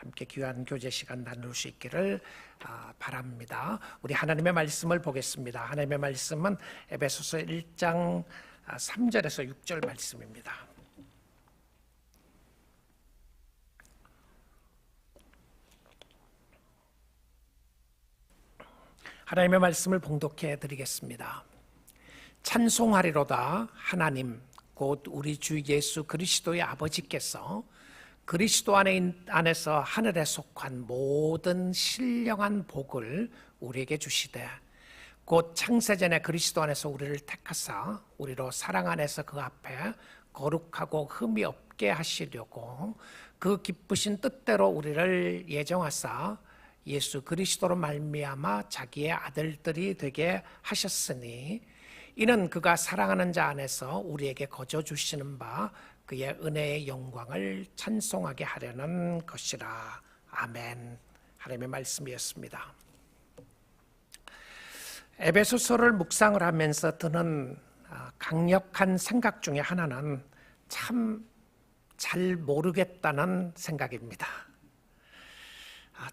함께 귀한 교제 시간 나눌 수 있기를 바랍니다. 우리 하나님의 말씀을 보겠습니다. 하나님의 말씀은 에베소서 1장 3절에서 6절 말씀입니다. 하나님의 말씀을 봉독해 드리겠습니다. 찬송하리로다 하나님 곧 우리 주 예수 그리스도의 아버지께서 그리스도 안에서 하늘에 속한 모든 신령한 복을 우리에게 주시되 곧 창세전에 그리스도 안에서 우리를 택하사 우리로 사랑 안에서 그 앞에 거룩하고 흠이 없게 하시려고 그 기쁘신 뜻대로 우리를 예정하사 예수 그리스도로 말미암아 자기의 아들들이 되게 하셨으니 이는 그가 사랑하는 자 안에서 우리에게 거저 주시는 바 그의 은혜의 영광을 찬송하게 하려는 것이라. 아멘. 하나님의 말씀이었습니다. 에베소서를 묵상을 하면서 드는 강력한 생각 중에 하나는 참 잘 모르겠다는 생각입니다.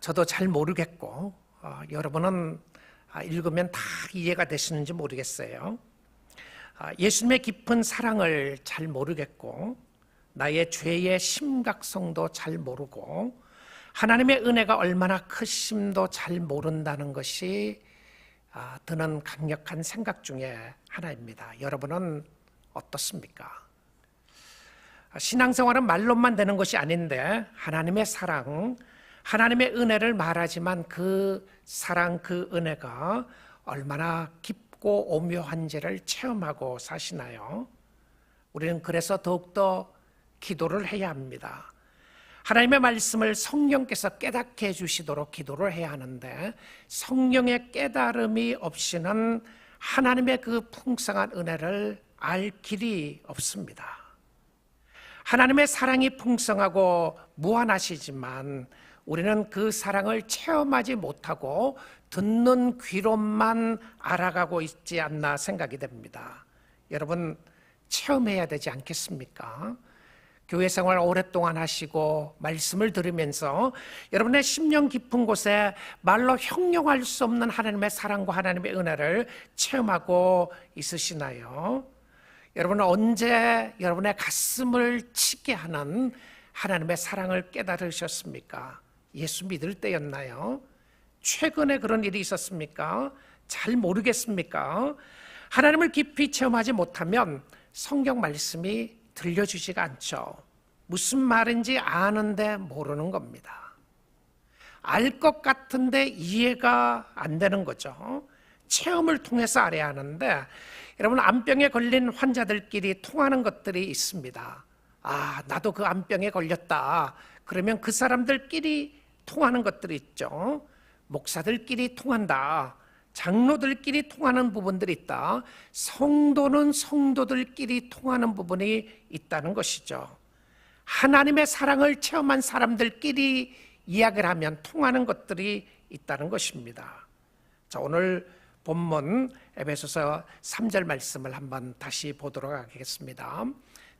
저도 잘 모르겠고 여러분은 읽으면 다 이해가 되시는지 모르겠어요. 예수님의 깊은 사랑을 잘 모르겠고 나의 죄의 심각성도 잘 모르고 하나님의 은혜가 얼마나 크심도 잘 모른다는 것이 드는 강력한 생각 중에 하나입니다. 여러분은 어떻습니까? 신앙생활은 말로만 되는 것이 아닌데 하나님의 사랑, 하나님의 은혜를 말하지만 그 사랑, 그 은혜가 얼마나 깊고 오묘한지를 체험하고 사시나요? 우리는 그래서 더욱더 기도를 해야 합니다. 하나님의 말씀을 성령께서 깨닫게 해주시도록 기도를 해야 하는데 성령의 깨달음이 없이는 하나님의 그 풍성한 은혜를 알 길이 없습니다. 하나님의 사랑이 풍성하고 무한하시지만 우리는 그 사랑을 체험하지 못하고 듣는 귀로만 알아가고 있지 않나 생각이 됩니다. 여러분 체험해야 되지 않겠습니까? 교회 생활 오랫동안 하시고 말씀을 들으면서 여러분의 심령 깊은 곳에 말로 형용할 수 없는 하나님의 사랑과 하나님의 은혜를 체험하고 있으시나요? 여러분은 언제 여러분의 가슴을 치게 하는 하나님의 사랑을 깨달으셨습니까? 예수 믿을 때였나요? 최근에 그런 일이 있었습니까? 잘 모르겠습니까? 하나님을 깊이 체험하지 못하면 성경 말씀이 들려주지가 않죠. 무슨 말인지 아는데 모르는 겁니다. 알 것 같은데 이해가 안 되는 거죠. 체험을 통해서 알아야 하는데 여러분 암병에 걸린 환자들끼리 통하는 것들이 있습니다. 나도 그 암병에 걸렸다. 그러면 그 사람들끼리 통하는 것들이 있죠. 목사들끼리 통한다. 장로들끼리 통하는 부분들이 있다. 성도는 성도들끼리 통하는 부분이 있다는 것이죠. 하나님의 사랑을 체험한 사람들끼리 이야기를 하면 통하는 것들이 있다는 것입니다. 자, 오늘 본문 에베소서 3절 말씀을 한번 다시 보도록 하겠습니다.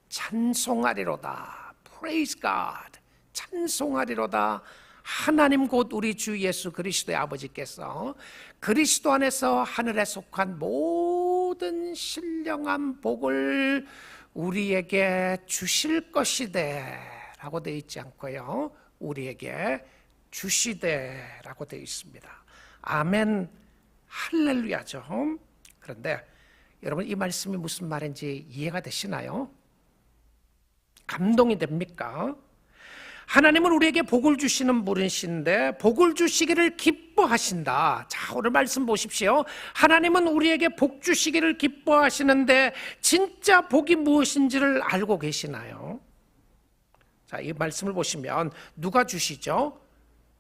찬송하리로다. Praise God. 찬송하리로다. 하나님 곧 우리 주 예수 그리스도의 아버지께서 그리스도 안에서 하늘에 속한 모든 신령한 복을 우리에게 주실 것이되 라고 되어 있지 않고요, 우리에게 주시되 라고 되어 있습니다. 아멘, 할렐루야죠. 그런데 여러분 이 말씀이 무슨 말인지 이해가 되시나요? 감동이 됩니까? 하나님은 우리에게 복을 주시는 분이신데 복을 주시기를 기뻐하신다. 자, 오늘 말씀 보십시오. 하나님은 우리에게 복 주시기를 기뻐하시는데 진짜 복이 무엇인지를 알고 계시나요? 자, 이 말씀을 보시면 누가 주시죠?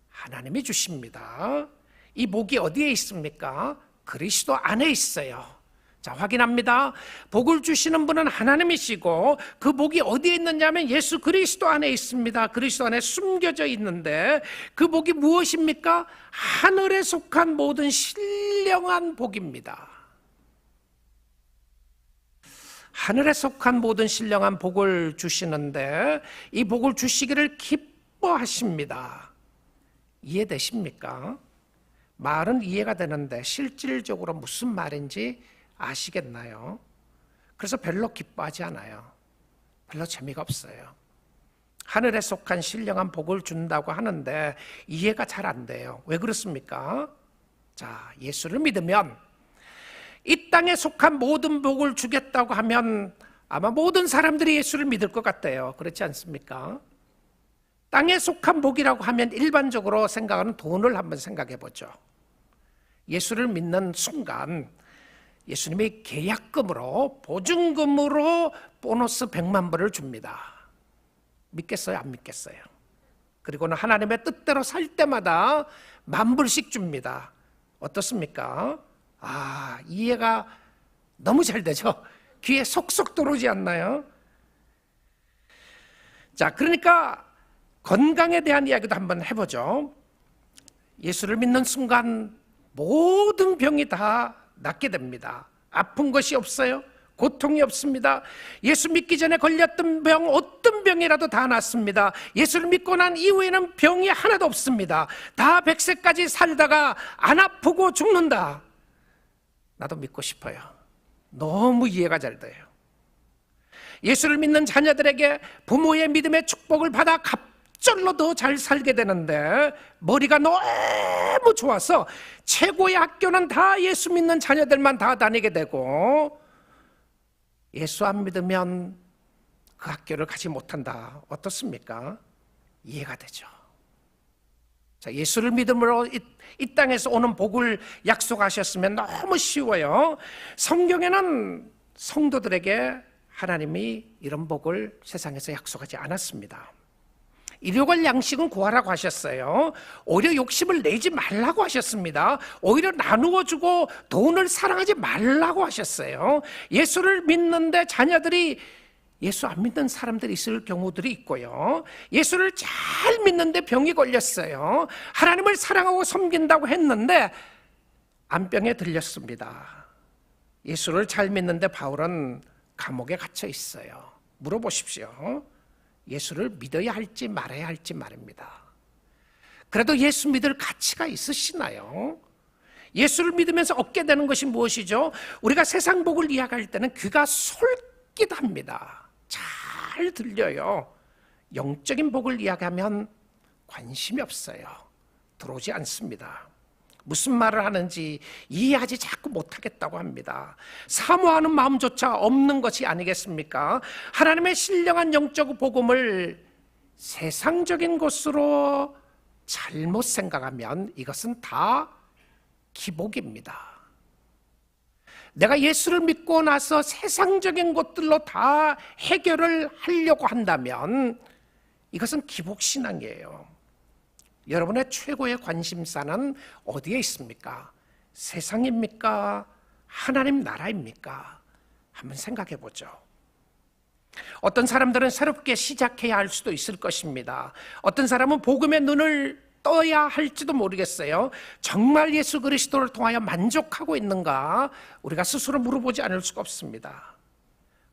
하나님이 주십니다. 이 복이 어디에 있습니까? 그리스도 안에 있어요. 자, 확인합니다. 복을 주시는 분은 하나님이시고 그 복이 어디에 있느냐면 예수 그리스도 안에 있습니다. 그리스도 안에 숨겨져 있는데 그 복이 무엇입니까? 하늘에 속한 모든 신령한 복입니다. 하늘에 속한 모든 신령한 복을 주시는데 이 복을 주시기를 기뻐하십니다. 이해되십니까? 말은 이해가 되는데 실질적으로 무슨 말인지 아시겠나요? 그래서 별로 기뻐하지 않아요. 별로 재미가 없어요. 하늘에 속한 신령한 복을 준다고 하는데 이해가 잘 안 돼요. 왜 그렇습니까? 자, 예수를 믿으면 이 땅에 속한 모든 복을 주겠다고 하면 아마 모든 사람들이 예수를 믿을 것 같아요. 그렇지 않습니까? 땅에 속한 복이라고 하면 일반적으로 생각하는 돈을 한번 생각해 보죠. 예수를 믿는 순간 예수님이 계약금으로, 보증금으로 보너스 100만 불을 줍니다. 믿겠어요? 안 믿겠어요? 그리고는 하나님의 뜻대로 살 때마다 10,000불씩 줍니다. 어떻습니까? 이해가 너무 잘 되죠? 귀에 속속 들어오지 않나요? 자, 그러니까 건강에 대한 이야기도 한번 해보죠. 예수를 믿는 순간 모든 병이 다 낫게 됩니다. 아픈 것이 없어요. 고통이 없습니다. 예수 믿기 전에 걸렸던 병, 어떤 병이라도 다 낫습니다. 예수를 믿고 난 이후에는 병이 하나도 없습니다. 다 100세까지 살다가 안 아프고 죽는다. 나도 믿고 싶어요. 너무 이해가 잘 돼요. 예수를 믿는 자녀들에게 부모의 믿음의 축복을 받아 갑절로 더 잘 살게 되는데 머리가 너무 좋아서 최고의 학교는 다 예수 믿는 자녀들만 다 다니게 되고 예수 안 믿으면 그 학교를 가지 못한다. 어떻습니까? 이해가 되죠. 자, 예수를 믿음으로 이 땅에서 오는 복을 약속하셨으면 너무 쉬워요. 성경에는 성도들에게 하나님이 이런 복을 세상에서 약속하지 않았습니다. 일용할 양식은 구하라고 하셨어요. 오히려 욕심을 내지 말라고 하셨습니다. 오히려 나누어 주고 돈을 사랑하지 말라고 하셨어요. 예수를 믿는데 자녀들이 예수 안 믿는 사람들이 있을 경우들이 있고요. 예수를 잘 믿는데 병이 걸렸어요. 하나님을 사랑하고 섬긴다고 했는데 암병에 들렸습니다. 예수를 잘 믿는데 바울은 감옥에 갇혀 있어요. 물어보십시오. 예수를 믿어야 할지 말아야 할지 말입니다. 그래도 예수 믿을 가치가 있으시나요? 예수를 믿으면서 얻게 되는 것이 무엇이죠? 우리가 세상 복을 이야기할 때는 귀가 솔깃합니다. 잘 들려요. 영적인 복을 이야기하면 관심이 없어요. 들어오지 않습니다. 무슨 말을 하는지 이해하지 자꾸 못하겠다고 합니다. 사모하는 마음조차 없는 것이 아니겠습니까? 하나님의 신령한 영적 복음을 세상적인 것으로 잘못 생각하면 이것은 다 기복입니다. 내가 예수를 믿고 나서 세상적인 것들로 다 해결을 하려고 한다면 이것은 기복신앙이에요. 여러분의 최고의 관심사는 어디에 있습니까? 세상입니까? 하나님 나라입니까? 한번 생각해 보죠. 어떤 사람들은 새롭게 시작해야 할 수도 있을 것입니다. 어떤 사람은 복음의 눈을 떠야 할지도 모르겠어요. 정말 예수 그리스도를 통하여 만족하고 있는가? 우리가 스스로 물어보지 않을 수가 없습니다.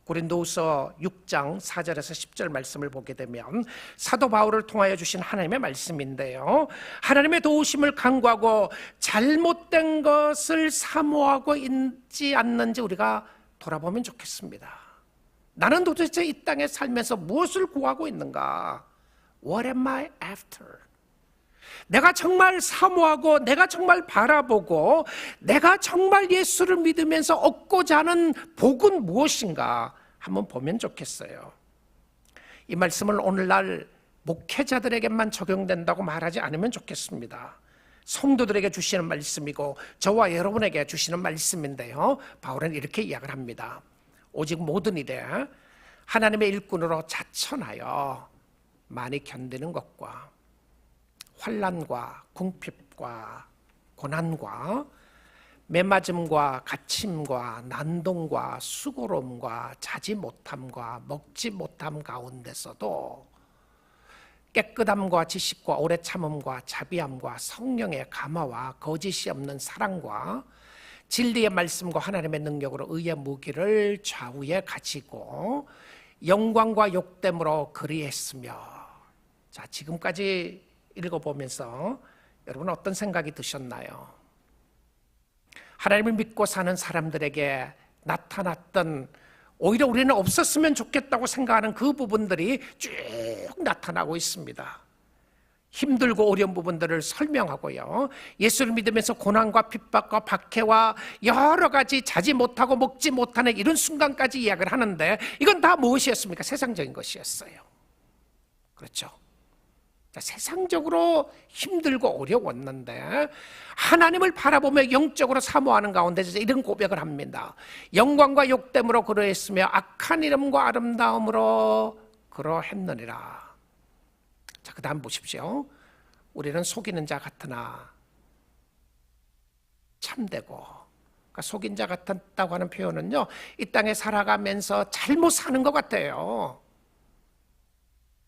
고린도후서 6장 4절에서 10절 말씀을 보게 되면 사도 바울을 통하여 주신 하나님의 말씀인데요, 하나님의 도우심을 간구하고 잘못된 것을 사모하고 있지 않는지 우리가 돌아보면 좋겠습니다. 나는 도대체 이 땅에 살면서 무엇을 구하고 있는가? What am I after? 내가 정말 사모하고 내가 정말 바라보고 내가 정말 예수를 믿으면서 얻고자 하는 복은 무엇인가 한번 보면 좋겠어요. 이 말씀을 오늘날 목회자들에게만 적용된다고 말하지 않으면 좋겠습니다. 성도들에게 주시는 말씀이고 저와 여러분에게 주시는 말씀인데요, 바울은 이렇게 이야기를 합니다. 오직 모든 일에 하나님의 일꾼으로 자천하여 많이 견디는 것과 환난과 궁핍과 고난과 매맞음과 갇힘과 난동과 수고로움과 자지 못함과 먹지 못함 가운데서도 깨끗함과 지식과 오래 참음과 자비함과 성령의 감화와 거짓이 없는 사랑과 진리의 말씀과 하나님의 능력으로 의의 무기를 좌우에 가지고 영광과 욕됨으로 그리했으며. 자, 지금까지 읽어보면서 여러분 어떤 생각이 드셨나요? 하나님을 믿고 사는 사람들에게 나타났던, 오히려 우리는 없었으면 좋겠다고 생각하는 그 부분들이 쭉 나타나고 있습니다. 힘들고 어려운 부분들을 설명하고요, 예수를 믿으면서 고난과 핍박과 박해와 여러 가지 자지 못하고 먹지 못하는 이런 순간까지 이야기를 하는데, 이건 다 무엇이었습니까? 세상적인 것이었어요. 그렇죠? 세상적으로 힘들고 어려웠는데 하나님을 바라보며 영적으로 사모하는 가운데 이런 고백을 합니다. 영광과 욕됨으로 그러했으며 악한 이름과 아름다움으로 그러했느니라. 자, 그 다음 보십시오. 우리는 속이는 자 같으나 참되고, 그러니까 속인 자 같았다고 하는 표현은요, 이 땅에 살아가면서 잘못 사는 것 같아요.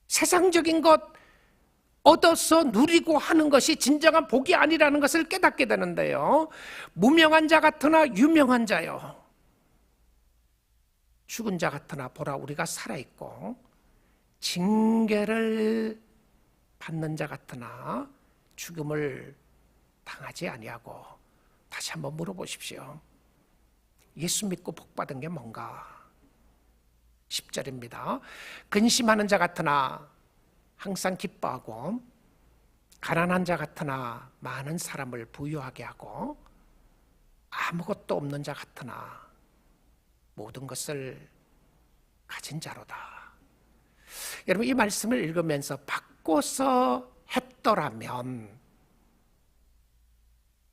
세상적인 것 얻어서 누리고 하는 것이 진정한 복이 아니라는 것을 깨닫게 되는데요, 무명한 자 같으나 유명한 자요, 죽은 자 같으나 보라 우리가 살아있고, 징계를 받는 자 같으나 죽음을 당하지 아니하고. 다시 한번 물어보십시오. 예수 믿고 복 받은 게 뭔가? 10절입니다. 근심하는 자 같으나 항상 기뻐하고, 가난한 자 같으나 많은 사람을 부유하게 하고, 아무것도 없는 자 같으나 모든 것을 가진 자로다. 여러분, 이 말씀을 읽으면서 바꿔서 했더라면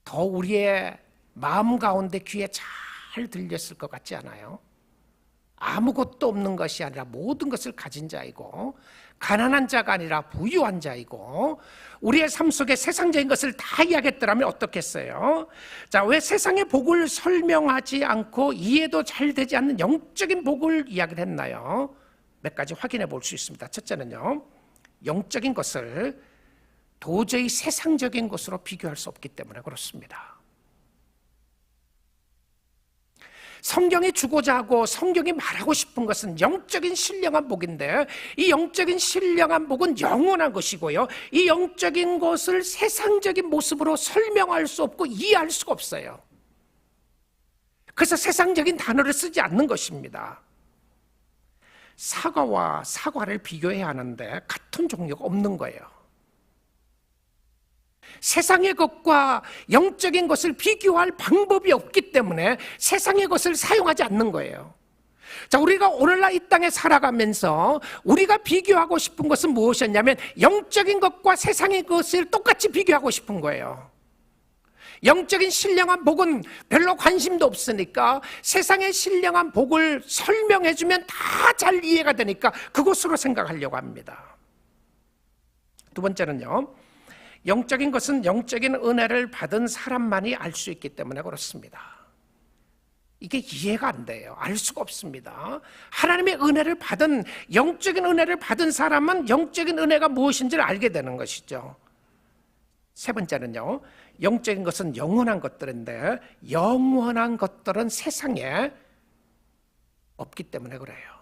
더 우리의 마음 가운데 귀에 잘 들렸을 것 같지 않아요? 아무것도 없는 것이 아니라 모든 것을 가진 자이고, 가난한 자가 아니라 부유한 자이고, 우리의 삶 속에 세상적인 것을 다 이야기했더라면 어떻겠어요? 자, 왜 세상의 복을 설명하지 않고 이해도 잘 되지 않는 영적인 복을 이야기를 했나요? 몇 가지 확인해 볼 수 있습니다. 첫째는요, 영적인 것을 도저히 세상적인 것으로 비교할 수 없기 때문에 그렇습니다. 성경이 주고자 하고 성경이 말하고 싶은 것은 영적인 신령한 복인데, 이 영적인 신령한 복은 영원한 것이고요, 이 영적인 것을 세상적인 모습으로 설명할 수 없고 이해할 수가 없어요. 그래서 세상적인 단어를 쓰지 않는 것입니다. 사과와 사과를 비교해야 하는데 같은 종류가 없는 거예요. 세상의 것과 영적인 것을 비교할 방법이 없기 때문에 세상의 것을 사용하지 않는 거예요. 자, 우리가 오늘날 이 땅에 살아가면서 우리가 비교하고 싶은 것은 무엇이었냐면, 영적인 것과 세상의 것을 똑같이 비교하고 싶은 거예요. 영적인 신령한 복은 별로 관심도 없으니까 세상의 신령한 복을 설명해주면 다 잘 이해가 되니까 그것으로 생각하려고 합니다. 두 번째는요, 영적인 것은 영적인 은혜를 받은 사람만이 알 수 있기 때문에 그렇습니다. 이게 이해가 안 돼요. 알 수가 없습니다. 하나님의 은혜를 받은, 영적인 은혜를 받은 사람은 영적인 은혜가 무엇인지를 알게 되는 것이죠. 세 번째는요, 영적인 것은 영원한 것들인데 영원한 것들은 세상에 없기 때문에 그래요.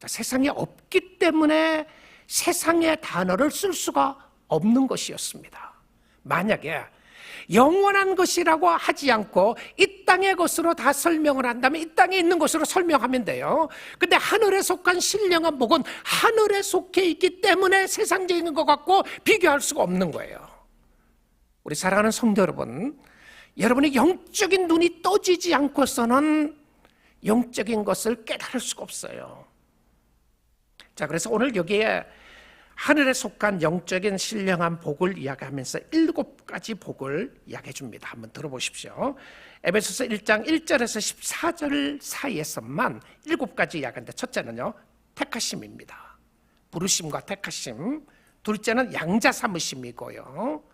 세상에 없기 때문에 세상의 단어를 쓸 수가 없는 것이었습니다. 만약에 영원한 것이라고 하지 않고 이 땅의 것으로 다 설명을 한다면 이 땅에 있는 것으로 설명하면 돼요. 근데 하늘에 속한 신령한 복은 하늘에 속해 있기 때문에 세상적인 것 같고 비교할 수가 없는 거예요. 우리 사랑하는 성도 여러분, 여러분이 영적인 눈이 떠지지 않고서는 영적인 것을 깨달을 수가 없어요. 자, 그래서 오늘 여기에 하늘에 속한 영적인 신령한 복을 이야기하면서 7가지 복을 이야기해 줍니다. 한번 들어보십시오. 에베소서 1장 1절에서 14절 사이에서만 7가지 이야기하는데, 첫째는요, 택하심입니다. 부르심과 택하심. 둘째는 양자 삼으심이고요,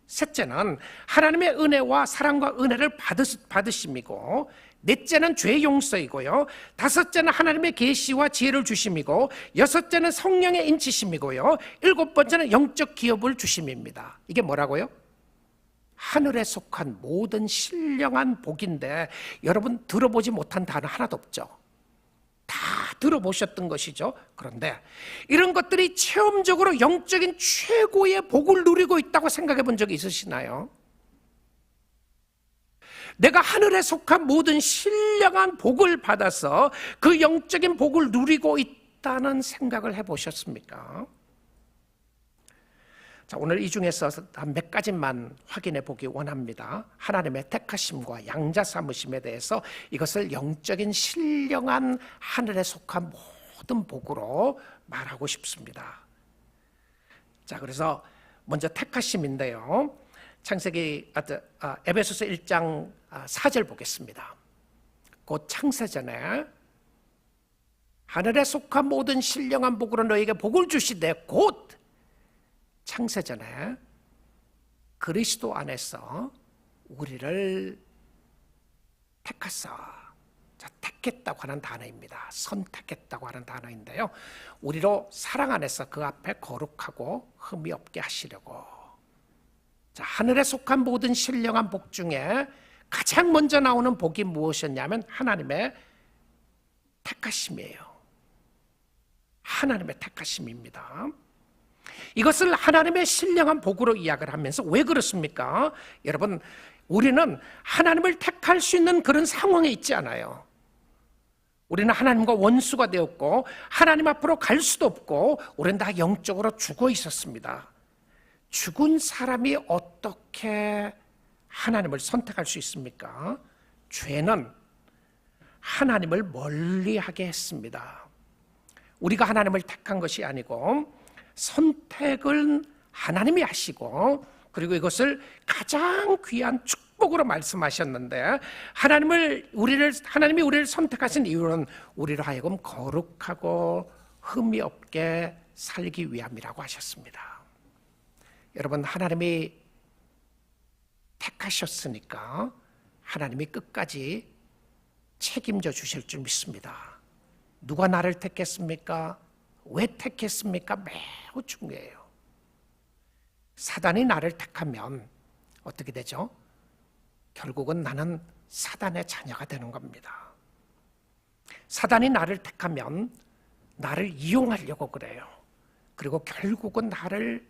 셋째는 하나님의 은혜와 사랑과 은혜를 받으심이고, 넷째는 죄 용서이고요, 다섯째는 하나님의 계시와 지혜를 주심이고, 여섯째는 성령의 인치심이고요, 일곱 번째는 영적 기업을 주심입니다. 이게 뭐라고요? 하늘에 속한 모든 신령한 복인데 여러분 들어보지 못한 단어 하나도 없죠. 다 들어보셨던 것이죠. 그런데 이런 것들이 체험적으로 영적인 최고의 복을 누리고 있다고 생각해 본 적이 있으시나요? 내가 하늘에 속한 모든 신령한 복을 받아서 그 영적인 복을 누리고 있다는 생각을 해보셨습니까? 자, 오늘 이 중에서 한 몇 가지만 확인해 보기 원합니다. 하나님의 택하심과 양자 삼으심에 대해서 이것을 영적인 신령한 하늘에 속한 모든 복으로 말하고 싶습니다. 자, 그래서 먼저 택하심인데요. 창세기 에베소서 1장 4절 보겠습니다. 곧 창세전에 하늘에 속한 모든 신령한 복으로 너에게 복을 주시되 곧 창세전에 그리스도 안에서 우리를 택하사. 자, 택했다고 하는 단어입니다. 선택했다고 하는 단어인데요. 우리로 사랑 안에서 그 앞에 거룩하고 흠이 없게 하시려고. 자, 하늘에 속한 모든 신령한 복 중에 가장 먼저 나오는 복이 무엇이었냐면 하나님의 택하심이에요. 하나님의 택하심입니다. 이것을 하나님의 신령한 복으로 이야기를 하면서 왜 그렇습니까? 여러분, 우리는 하나님을 택할 수 있는 그런 상황에 있지 않아요. 우리는 하나님과 원수가 되었고 하나님 앞으로 갈 수도 없고 우리는 다 영적으로 죽어 있었습니다. 죽은 사람이 어떻게 하나님을 선택할 수 있습니까? 죄는 하나님을 멀리하게 했습니다. 우리가 하나님을 택한 것이 아니고 선택은 하나님이 하시고, 그리고 이것을 가장 귀한 축복으로 말씀하셨는데, 하나님이 우리를 선택하신 이유는 우리로 하여금 거룩하고 흠이 없게 살기 위함이라고 하셨습니다. 여러분, 하나님이 택하셨으니까 하나님이 끝까지 책임져 주실 줄 믿습니다. 누가 나를 택했습니까? 왜 택했습니까? 매우 중요해요. 사단이 나를 택하면 어떻게 되죠? 결국은 나는 사단의 자녀가 되는 겁니다. 사단이 나를 택하면 나를 이용하려고 그래요. 그리고 결국은 나를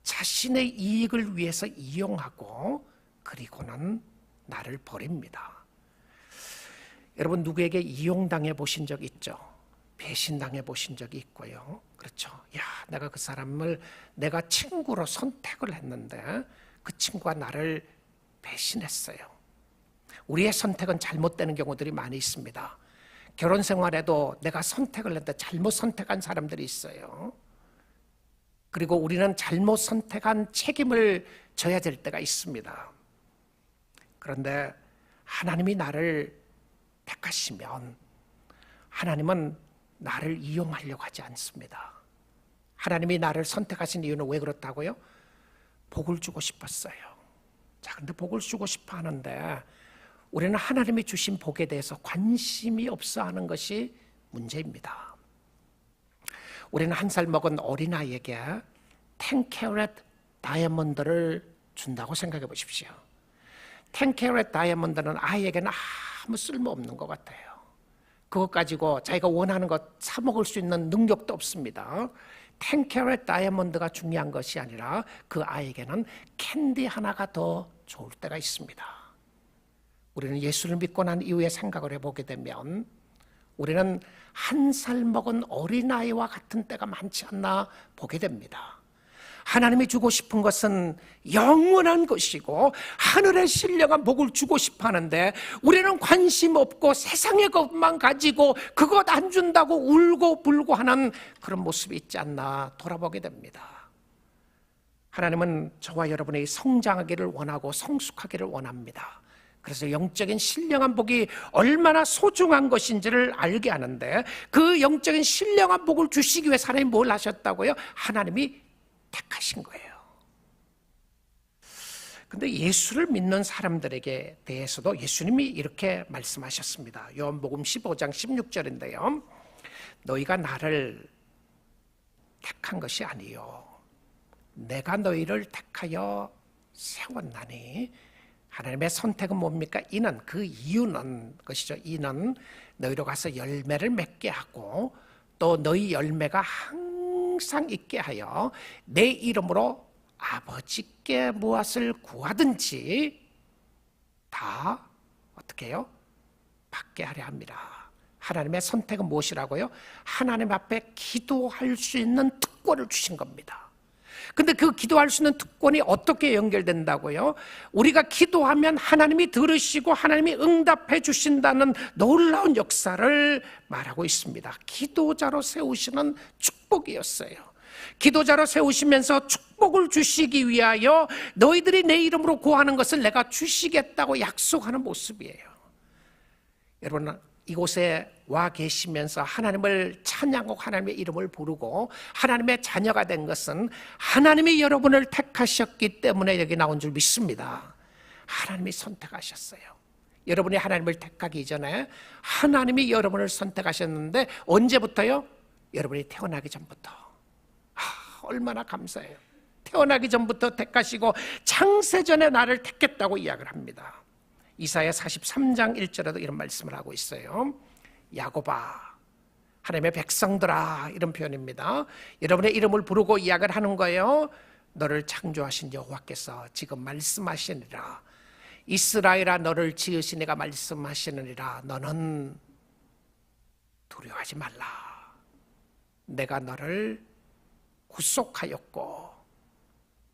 자신의 이익을 위해서 이용하고 그리고는 나를 버립니다. 여러분, 누구에게 이용당해 보신 적 있죠? 배신당해 보신 적이 있고요. 그렇죠. 야, 내가 그 사람을 내가 친구로 선택을 했는데 그 친구가 나를 배신했어요. 우리의 선택은 잘못되는 경우들이 많이 있습니다. 결혼 생활에도 내가 선택을 했는데 잘못 선택한 사람들이 있어요. 그리고 우리는 잘못 선택한 책임을 져야 될 때가 있습니다. 그런데 하나님이 나를 택하시면 하나님은 나를 이용하려고 하지 않습니다. 하나님이 나를 선택하신 이유는 왜 그렇다고요? 복을 주고 싶었어요. 자, 근데 복을 주고 싶어 하는데 우리는 하나님이 주신 복에 대해서 관심이 없어 하는 것이 문제입니다. 우리는 1살 먹은 어린아이에게 10캐럿 다이아몬드를 준다고 생각해 보십시오. 10캐럿 다이아몬드는 아이에게는 아무 쓸모없는 것 같아요. 그것 가지고 자기가 원하는 것 사 먹을 수 있는 능력도 없습니다. 10캐럿 다이아몬드가 중요한 것이 아니라 그 아이에게는 캔디 하나가 더 좋을 때가 있습니다. 우리는 예수를 믿고 난 이후에 생각을 해보게 되면 우리는 1살 먹은 어린아이와 같은 때가 많지 않나 보게 됩니다. 하나님이 주고 싶은 것은 영원한 것이고 하늘의 신령한 복을 주고 싶어 하는데 우리는 관심 없고 세상의 것만 가지고 그것 안 준다고 울고 불고 하는 그런 모습이 있지 않나 돌아보게 됩니다. 하나님은 저와 여러분이 성장하기를 원하고 성숙하기를 원합니다. 그래서 영적인 신령한 복이 얼마나 소중한 것인지를 알게 하는데 그 영적인 신령한 복을 주시기 위해서 하나님이 뭘 하셨다고요? 하나님이 택하신 거예요. 근데 예수를 믿는 사람들에게 대해서도 예수님이 이렇게 말씀하셨습니다. 요한복음 15장 16절인데요. 너희가 나를 택한 것이 아니요 내가 너희를 택하여 세웠나니 하나님의 선택은 뭡니까? 이는, 그 이유는 것이죠. 이는 너희로 가서 열매를 맺게 하고 또 너희 열매가 항상 있게 하여 내 이름으로 아버지께 무엇을 구하든지 다 어떻게 해요? 받게 하려 합니다. 하나님의 선택은 무엇이라고요? 하나님 앞에 기도할 수 있는 특권을 주신 겁니다. 근데 그 기도할 수 있는 특권이 어떻게 연결된다고요? 우리가 기도하면 하나님이 들으시고 하나님이 응답해 주신다는 놀라운 역사를 말하고 있습니다. 기도자로 세우시는 축복이었어요. 기도자로 세우시면서 축복을 주시기 위하여 너희들이 내 이름으로 구하는 것을 내가 주시겠다고 약속하는 모습이에요. 여러분, 이곳에 와 계시면서 하나님을 찬양하고 하나님의 이름을 부르고 하나님의 자녀가 된 것은 하나님이 여러분을 택하셨기 때문에 여기 나온 줄 믿습니다. 하나님이 선택하셨어요. 여러분이 하나님을 택하기 전에 하나님이 여러분을 선택하셨는데 언제부터요? 여러분이 태어나기 전부터. 얼마나 감사해요. 태어나기 전부터 택하시고 창세전에 나를 택했다고 이야기를 합니다. 이사야 43장 1절에도 이런 말씀을 하고 있어요. 야곱아, 하나님의 백성들아, 이런 표현입니다. 여러분의 이름을 부르고 이야기를 하는 거예요. 너를 창조하신 여호와께서 지금 말씀하시니라. 이스라엘아, 너를 지으신 이가 말씀하시느니라. 너는 두려워하지 말라. 내가 너를 구속하였고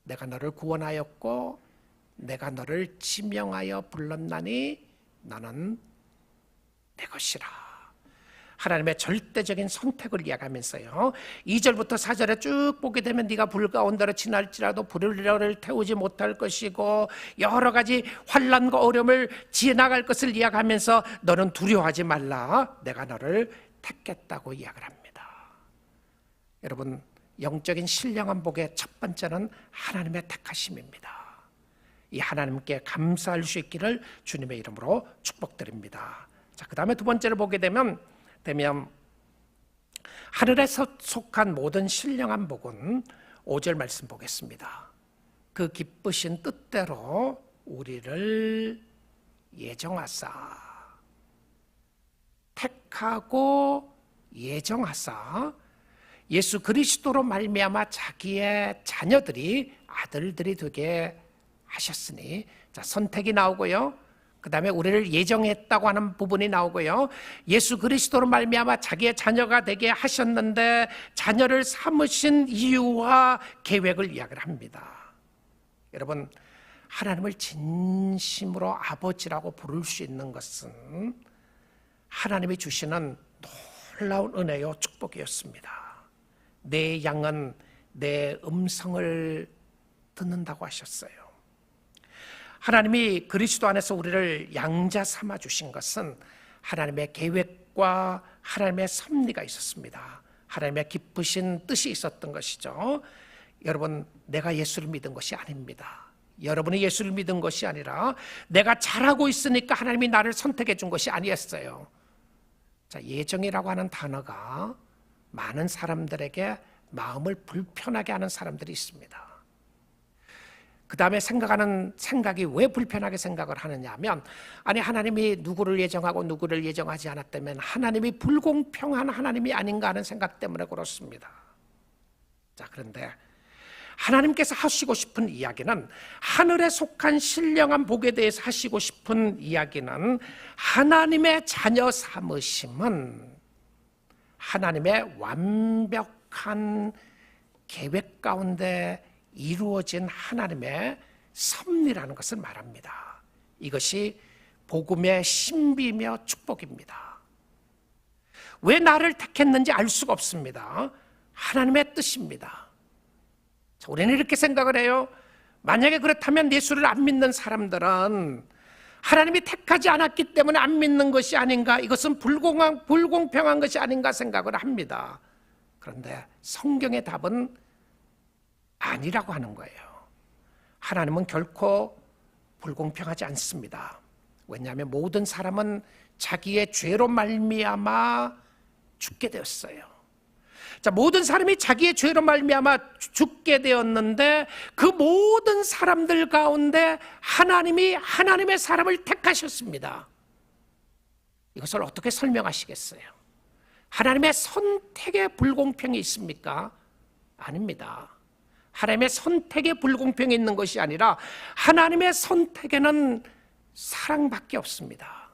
내가 너를 구원하였고 내가 너를 지명하여 불렀나니 너는 내 것이라. 하나님의 절대적인 선택을 이야기하면서요, 2절부터 4절에 쭉 보게 되면 네가 불 가운데로 지날지라도 불을 너를 태우지 못할 것이고 여러 가지 환난과 어려움을 지나갈 것을 이야기하면서 너는 두려워하지 말라. 내가 너를 택했다고 이야기를 합니다. 여러분, 영적인 신령한 복의 첫 번째는 하나님의 택하심입니다. 이 하나님께 감사할 수 있기를 주님의 이름으로 축복드립니다. 자, 그 다음에 두 번째를 보게 되면 하늘에 속한 모든 신령한 복은 5절 말씀 보겠습니다. 그 기쁘신 뜻대로 우리를 예정하사, 택하고 예정하사 예수 그리스도로 말미암아 자기의 자녀들이 아들들이 되게 하셨으니, 자, 선택이 나오고요, 그 다음에 우리를 예정했다고 하는 부분이 나오고요, 예수 그리스도로 말미암아 자기의 자녀가 되게 하셨는데 자녀를 삼으신 이유와 계획을 이야기를 합니다. 여러분, 하나님을 진심으로 아버지라고 부를 수 있는 것은 하나님이 주시는 놀라운 은혜요 축복이었습니다. 내 양은 내 음성을 듣는다고 하셨어요. 하나님이 그리스도 안에서 우리를 양자 삼아 주신 것은 하나님의 계획과 하나님의 섭리가 있었습니다. 하나님의 기쁘신 뜻이 있었던 것이죠. 여러분, 내가 예수를 믿은 것이 아닙니다. 여러분이 예수를 믿은 것이 아니라 내가 잘하고 있으니까 하나님이 나를 선택해 준 것이 아니었어요. 자, 예정이라고 하는 단어가 많은 사람들에게 마음을 불편하게 하는 사람들이 있습니다. 그 다음에 생각이 왜 불편하게 생각을 하느냐 하면, 아니, 하나님이 누구를 예정하고 누구를 예정하지 않았다면 하나님이 불공평한 하나님이 아닌가 하는 생각 때문에 그렇습니다. 자, 그런데 하나님께서 하시고 싶은 이야기는, 하늘에 속한 신령한 복에 대해서 하시고 싶은 이야기는, 하나님의 자녀 삼으심은 하나님의 완벽한 계획 가운데 이루어진 하나님의 섭리라는 것을 말합니다. 이것이 복음의 신비며 축복입니다. 왜 나를 택했는지 알 수가 없습니다. 하나님의 뜻입니다. 자, 우리는 이렇게 생각을 해요. 만약에 그렇다면 예수를 안 믿는 사람들은 하나님이 택하지 않았기 때문에 안 믿는 것이 아닌가, 이것은 불공평한 것이 아닌가 생각을 합니다. 그런데 성경의 답은 아니라고 하는 거예요. 하나님은 결코 불공평하지 않습니다. 왜냐하면 모든 사람은 자기의 죄로 말미암아 죽게 되었어요. 자, 모든 사람이 자기의 죄로 말미암아 죽게 되었는데 그 모든 사람들 가운데 하나님이 하나님의 사람을 택하셨습니다. 이것을 어떻게 설명하시겠어요? 하나님의 선택에 불공평이 있습니까? 아닙니다. 하나님의 선택에 불공평이 있는 것이 아니라 하나님의 선택에는 사랑밖에 없습니다.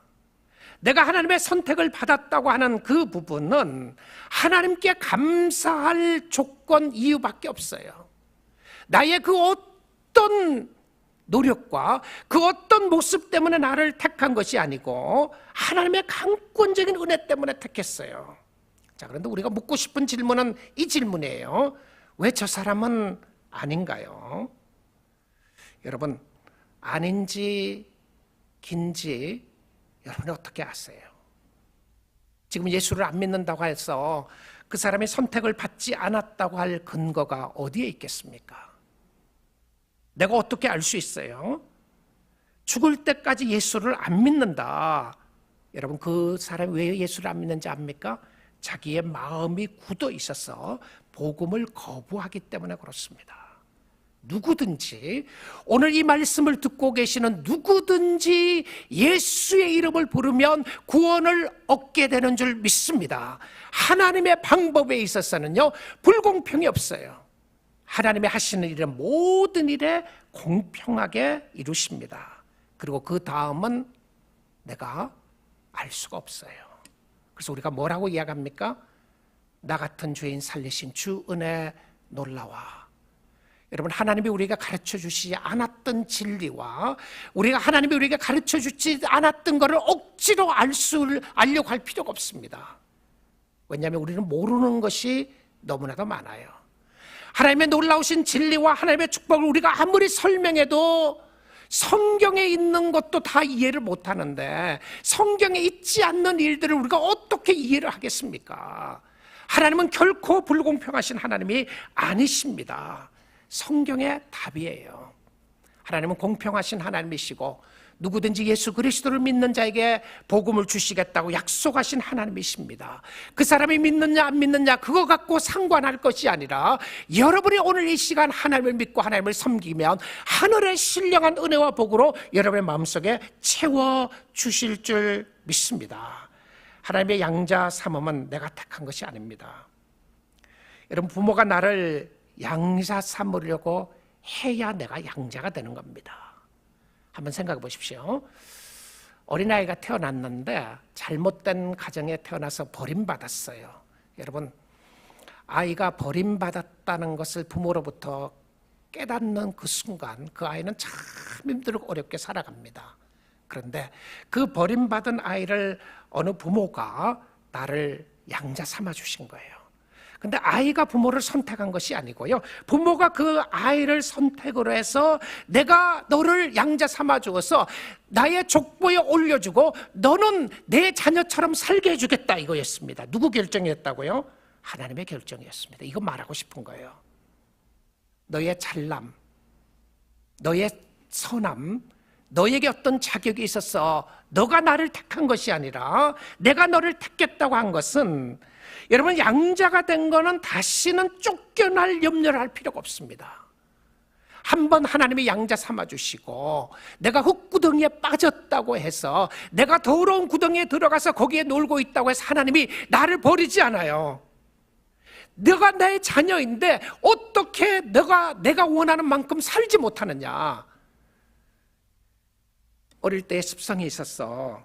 내가 하나님의 선택을 받았다고 하는 그 부분은 하나님께 감사할 조건 이유밖에 없어요. 나의 그 어떤 노력과 그 어떤 모습 때문에 나를 택한 것이 아니고 하나님의 강권적인 은혜 때문에 택했어요. 자, 그런데 우리가 묻고 싶은 질문은 이 질문이에요. 왜 저 사람은 아닌가요? 여러분, 아닌지 긴지 여러분이 어떻게 아세요? 지금 예수를 안 믿는다고 해서 그 사람이 선택을 받지 않았다고 할 근거가 어디에 있겠습니까? 내가 어떻게 알 수 있어요? 죽을 때까지 예수를 안 믿는다. 여러분, 그 사람이 왜 예수를 안 믿는지 압니까? 자기의 마음이 굳어 있어서 복음을 거부하기 때문에 그렇습니다. 누구든지, 오늘 이 말씀을 듣고 계시는 누구든지 예수의 이름을 부르면 구원을 얻게 되는 줄 믿습니다. 하나님의 방법에 있어서는요, 불공평이 없어요. 하나님이 하시는 일은 모든 일에 공평하게 이루십니다. 그리고 그 다음은 내가 알 수가 없어요. 그래서 우리가 뭐라고 이야기합니까? 나 같은 죄인 살리신 주 은혜 놀라와. 여러분, 하나님이 우리가 가르쳐 주시지 않았던 진리와 우리가 하나님이 우리에게 가르쳐 주지 않았던 것을 억지로 알려고 할 필요가 없습니다. 왜냐하면 우리는 모르는 것이 너무나도 많아요. 하나님의 놀라우신 진리와 하나님의 축복을 우리가 아무리 설명해도 성경에 있는 것도 다 이해를 못하는데 성경에 있지 않는 일들을 우리가 어떻게 이해를 하겠습니까? 하나님은 결코 불공평하신 하나님이 아니십니다. 성경의 답이에요. 하나님은 공평하신 하나님이시고 누구든지 예수 그리스도를 믿는 자에게 복음을 주시겠다고 약속하신 하나님이십니다. 그 사람이 믿느냐 안 믿느냐 그거 갖고 상관할 것이 아니라 여러분이 오늘 이 시간 하나님을 믿고 하나님을 섬기면 하늘의 신령한 은혜와 복으로 여러분의 마음속에 채워주실 줄 믿습니다. 하나님의 양자 삼음은 내가 택한 것이 아닙니다. 여러분, 부모가 나를 양자 삼으려고 해야 내가 양자가 되는 겁니다. 한번 생각해 보십시오. 어린아이가 태어났는데 잘못된 가정에 태어나서 버림받았어요. 여러분, 아이가 버림받았다는 것을 부모로부터 깨닫는 그 순간 그 아이는 참 힘들고 어렵게 살아갑니다. 그런데 그 버림받은 아이를 어느 부모가 나를 양자 삼아 주신 거예요. 근데 아이가 부모를 선택한 것이 아니고요, 부모가 그 아이를 선택으로 해서 내가 너를 양자 삼아 주어서 나의 족보에 올려주고 너는 내 자녀처럼 살게 해주겠다, 이거였습니다. 누구 결정이었다고요? 하나님의 결정이었습니다. 이거 말하고 싶은 거예요. 너의 잘남, 너의 선함, 너에게 어떤 자격이 있어서 너가 나를 택한 것이 아니라 내가 너를 택했다고 한 것은, 여러분, 양자가 된 거는 다시는 쫓겨날 염려를 할 필요가 없습니다. 한번 하나님이 양자 삼아주시고 내가 흙구덩이에 빠졌다고 해서 내가 더러운 구덩이에 들어가서 거기에 놀고 있다고 해서 하나님이 나를 버리지 않아요. 너가 내 자녀인데 어떻게 내가 원하는 만큼 살지 못하느냐. 어릴 때 습성이 있었어.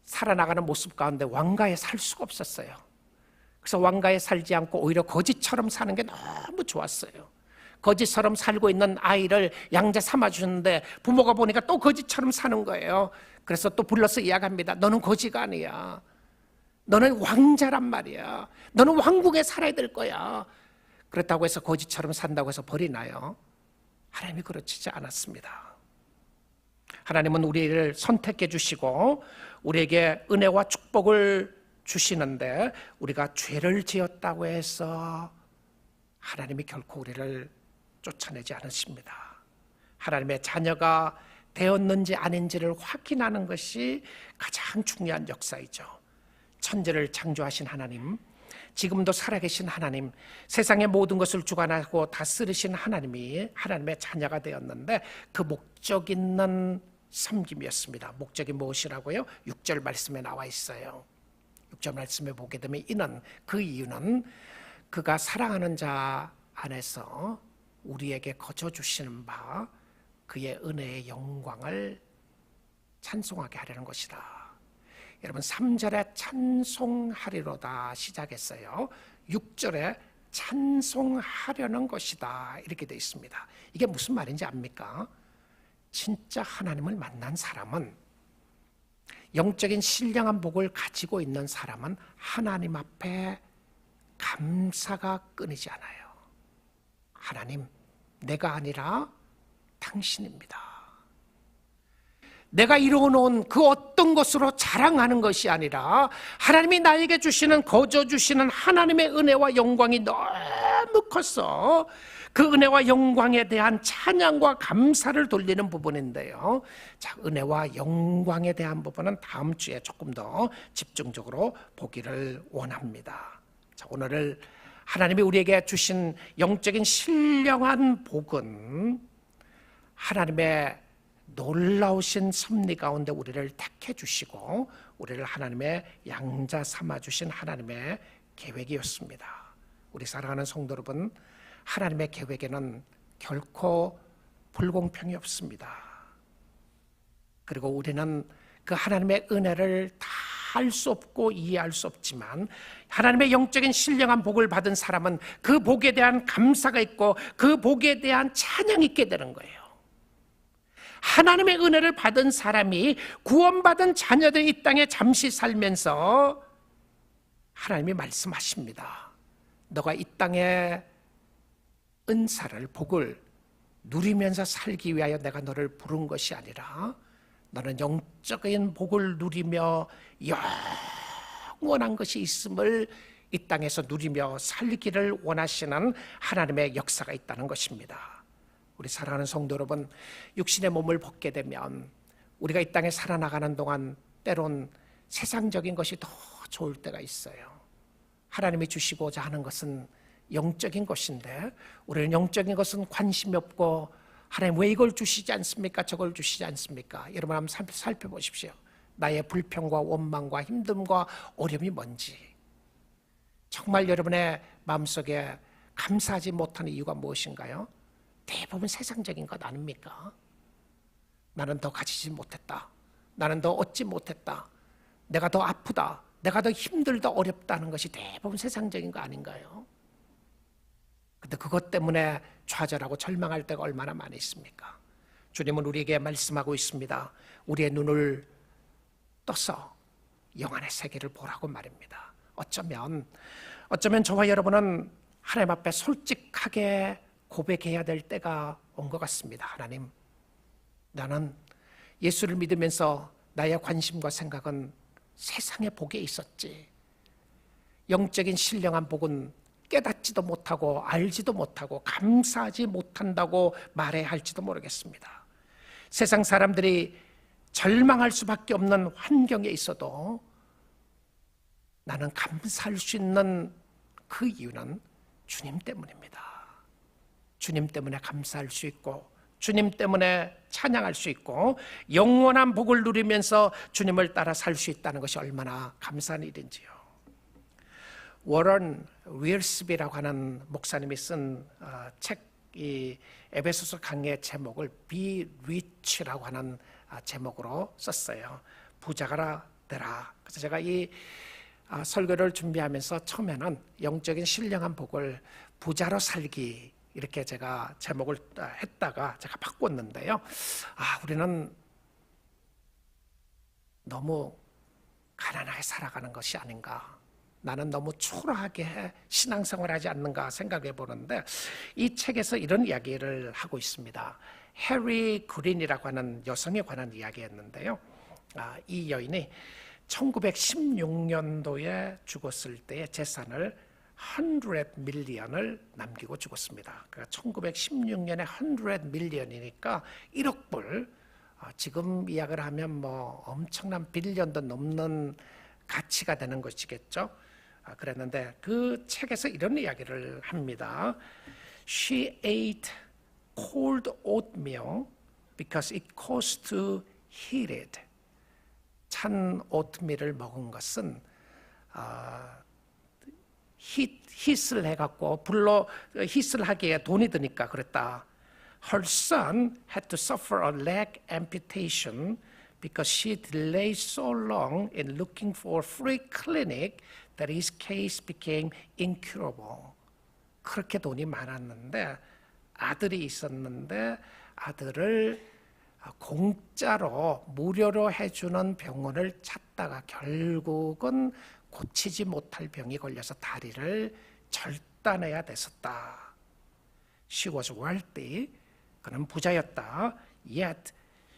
살아나가는 모습 가운데 왕가에 살 수가 없었어요. 그래서 왕가에 살지 않고 오히려 거지처럼 사는 게 너무 좋았어요. 거지처럼 살고 있는 아이를 양자 삼아주는데 부모가 보니까 또 거지처럼 사는 거예요. 그래서 또 불러서 이야기합니다. 너는 거지가 아니야. 너는 왕자란 말이야. 너는 왕국에 살아야 될 거야. 그렇다고 해서 거지처럼 산다고 해서 버리나요? 하나님이 그렇지 않았습니다. 하나님은 우리를 선택해 주시고 우리에게 은혜와 축복을 주시는데 우리가 죄를 지었다고 해서 하나님이 결코 우리를 쫓아내지 않으십니다. 하나님의 자녀가 되었는지 아닌지를 확인하는 것이 가장 중요한 역사이죠. 천지를 창조하신 하나님, 지금도 살아계신 하나님, 세상의 모든 것을 주관하고 다스리신 하나님이 하나님의 자녀가 되었는데 그 목적 있는 섬김이었습니다. 목적이 무엇이라고요? 6절 말씀에 나와 있어요. 6절 말씀에 보게 되면 그 이유는 그가 사랑하는 자 안에서 우리에게 거저 주시는 바 그의 은혜의 영광을 찬송하게 하려는 것이다. 여러분 3절에 찬송하리로다 시작했어요. 6절에 찬송하려는 것이다 이렇게 되어 있습니다. 이게 무슨 말인지 압니까? 진짜 하나님을 만난 사람은, 영적인 신령한 복을 가지고 있는 사람은 하나님 앞에 감사가 끊이지 않아요. 하나님, 내가 아니라 당신입니다. 내가 이루어놓은 그 어떤 것으로 자랑하는 것이 아니라 하나님이 나에게 주시는, 거저 주시는 하나님의 은혜와 영광이 너무 컸어. 그 은혜와 영광에 대한 찬양과 감사를 돌리는 부분인데요. 자, 은혜와 영광에 대한 부분은 다음 주에 조금 더 집중적으로 보기를 원합니다. 자, 오늘 하나님이 우리에게 주신 영적인 신령한 복은 하나님의 놀라우신 섭리 가운데 우리를 택해 주시고 우리를 하나님의 양자 삼아 주신 하나님의 계획이었습니다. 우리 사랑하는 성도 여러분, 하나님의 계획에는 결코 불공평이 없습니다. 그리고 우리는 그 하나님의 은혜를 다 알 수 없고 이해할 수 없지만 하나님의 영적인 신령한 복을 받은 사람은 그 복에 대한 감사가 있고 그 복에 대한 찬양이 있게 되는 거예요. 하나님의 은혜를 받은 사람이 구원받은 자녀들이 이 땅에 잠시 살면서 하나님이 말씀하십니다. 너가 이 땅에 은사를, 복을 누리면서 살기 위하여 내가 너를 부른 것이 아니라 너는 영적인 복을 누리며 영원한 것이 있음을 이 땅에서 누리며 살기를 원하시는 하나님의 역사가 있다는 것입니다. 우리 사랑하는 성도 여러분, 육신의 몸을 벗게 되면 우리가 이 땅에 살아나가는 동안 때론 세상적인 것이 더 좋을 때가 있어요. 하나님이 주시고자 하는 것은 영적인 것인데 우리는 영적인 것은 관심이 없고 하나님 왜 이걸 주시지 않습니까? 저걸 주시지 않습니까? 여러분 한번 살펴보십시오. 나의 불평과 원망과 힘듦과 어려움이 뭔지, 정말 여러분의 마음속에 감사하지 못하는 이유가 무엇인가요? 대부분 세상적인 것 아닙니까? 나는 더 가지지 못했다, 나는 더 얻지 못했다, 내가 더 아프다, 내가 더 힘들다, 어렵다는 것이 대부분 세상적인 거 아닌가요? 근데 그것 때문에 좌절하고 절망할 때가 얼마나 많이 있습니까? 주님은 우리에게 말씀하고 있습니다. 우리의 눈을 떠서 영안의 세계를 보라고 말입니다. 어쩌면 저와 여러분은 하나님 앞에 솔직하게 고백해야 될 때가 온 것 같습니다. 하나님, 나는 예수를 믿으면서 나의 관심과 생각은 세상의 복에 있었지, 영적인 신령한 복은 깨닫지도 못하고 알지도 못하고 감사하지 못한다고 말해야 할지도 모르겠습니다. 세상 사람들이 절망할 수밖에 없는 환경에 있어도 나는 감사할 수 있는 그 이유는 주님 때문입니다. 주님 때문에 감사할 수 있고 주님 때문에 찬양할 수 있고 영원한 복을 누리면서 주님을 따라 살 수 있다는 것이 얼마나 감사한 일인지요. 워런 윌스비라고 하는 목사님이 쓴 책이 에베소서 강의 제목을 Be Rich라고 하는 제목으로 썼어요. 부자가 되라. 그래서 제가 이 설교를 준비하면서 처음에는 영적인 신령한 복을 부자로 살기 이렇게 제가 제목을 했다가 제가 바꿨는데요. 우리는 너무 가난하게 살아가는 것이 아닌가, 나는 너무 초라하게 신앙생활을 하지 않는가 생각해 보는데 이 책에서 이런 이야기를 하고 있습니다. 해리 그린이라고 하는 여성에 관한 이야기였는데요. 이 여인이 1916년도에 죽었을 때의 재산을 100 밀리언을 남기고 죽었습니다. 그러니까 1916년에 100 밀리언이니까 1억 불, 지금 이야기를 하면 뭐 엄청난 빌리언도 넘는 가치가 되는 것이겠죠. 그랬는데 그 책에서 이런 이야기를 합니다. She ate cold oatmeal because it caused to heat it. 찬 오트밀을 먹은 것은 히스를 해갖고 불로 히스를 하기에 돈이 드니까 그랬다. Her son had to suffer a leg amputation because she delayed so long in looking for a free clinic that his case became incurable. 그렇게 돈이 많았는데 아들이 있었는데 아들을 공짜로 무료로 해주는 병원을 찾다가 결국은 고치지 못할 병이 걸려서 다리를 절단해야 됐었다. She was wealthy. 그는 부자였다. Yet